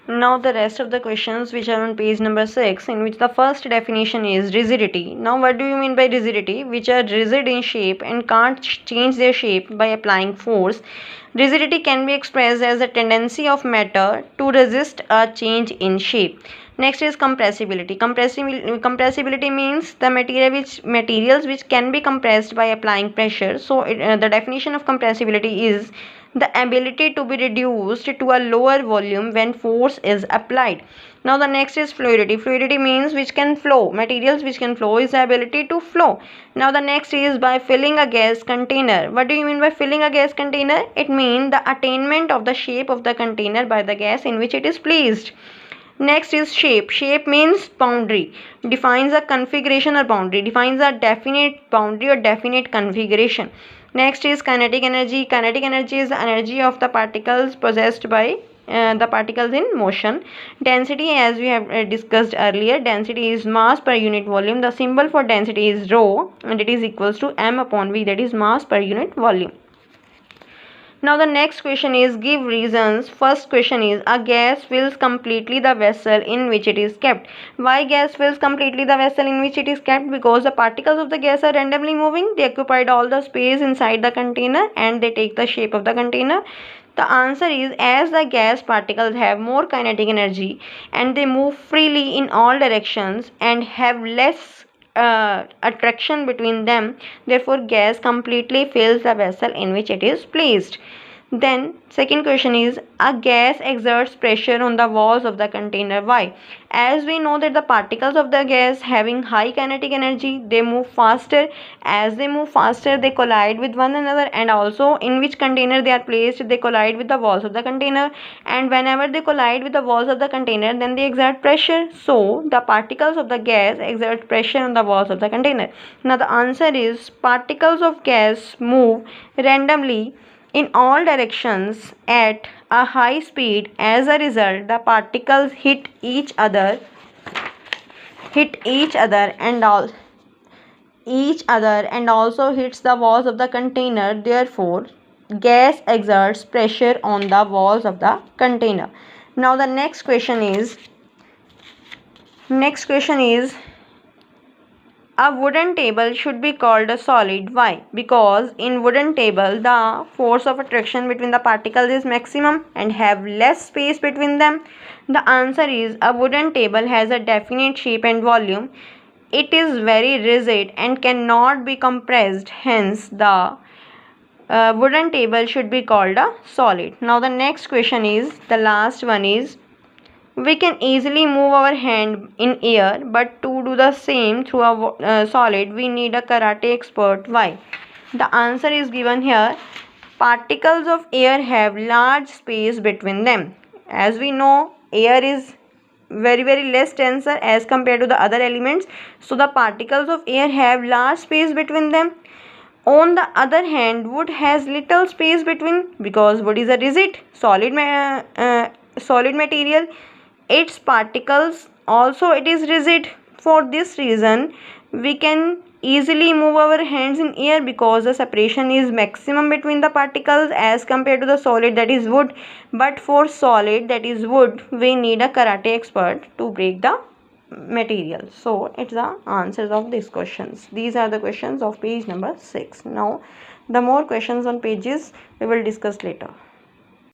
Now the rest of the questions which are on page number 6, in which the first definition is rigidity. Now what do you mean by rigidity? Which are rigid in shape and can't change their shape by applying force. Rigidity can be expressed as a tendency of matter to resist a change in shape. Next is compressibility. Compressibility means the materials which can be compressed by applying pressure. So the definition of compressibility is the ability to be reduced to a lower volume when force is applied. Now the next is fluidity. Fluidity means which can flow. Materials which can flow is the ability to flow. Now the next is by filling a gas container. What do you mean by filling a gas container? It means the attainment of the shape of the container by the gas in which it is placed. Next is shape. Shape means boundary. Defines a configuration or boundary. Defines a definite boundary or definite configuration. Next is kinetic energy. Kinetic energy is the energy of the particles possessed by the particles in motion. Density, as we have discussed earlier, density is mass per unit volume. The symbol for density is rho and it is equals to m upon v, that is mass per unit volume. Now the next question is give reasons. First question is a gas fills completely the vessel in which it is kept. Why gas fills completely the vessel in which it is kept? Because the particles of the gas are randomly moving. They occupied all the space inside the container and they take the shape of the container. The answer is as the gas particles have more kinetic energy and they move freely in all directions and have less attraction between them, therefore gas completely fills the vessel in which it is placed. Then second question is a gas exerts pressure on the walls of the container. Why? As we know that the particles of the gas having high kinetic energy, they move faster. As they move faster, they collide with one another, and also in which container they are placed, they collide with the walls of the container, and whenever they collide with the walls of the container, then they exert pressure. So the particles of the gas exert pressure on the walls of the container. Now the answer is particles of gas move randomly in all directions at a high speed. As a result, the particles hit each other and also hits the walls of the container. Therefore gas exerts pressure on the walls of the container. Now the next question is a wooden table should be called a solid. Why? Because in wooden table the force of attraction between the particles is maximum and have less space between them. The answer is a wooden table has a definite shape and volume. It is very rigid and cannot be compressed. Hence the wooden table should be called a solid. Now the next question is, the last one is, we can easily move our hand in air, but to do the same through a solid, we need a karate expert. Why? The answer is given here. Particles of air have large space between them. As we know, air is very less denser as compared to the other elements. So the particles of air have large space between them. On the other hand, wood has little space between, because wood is a rigid solid material. Its particles also it is rigid. For this reason we can easily move our hands in air because the separation is maximum between the particles as compared to the solid, that is wood. But for solid, that is wood, we need a karate expert to break the material. So it's the answers of these questions. These are the questions of page number 6. Now the more questions on pages we will discuss later.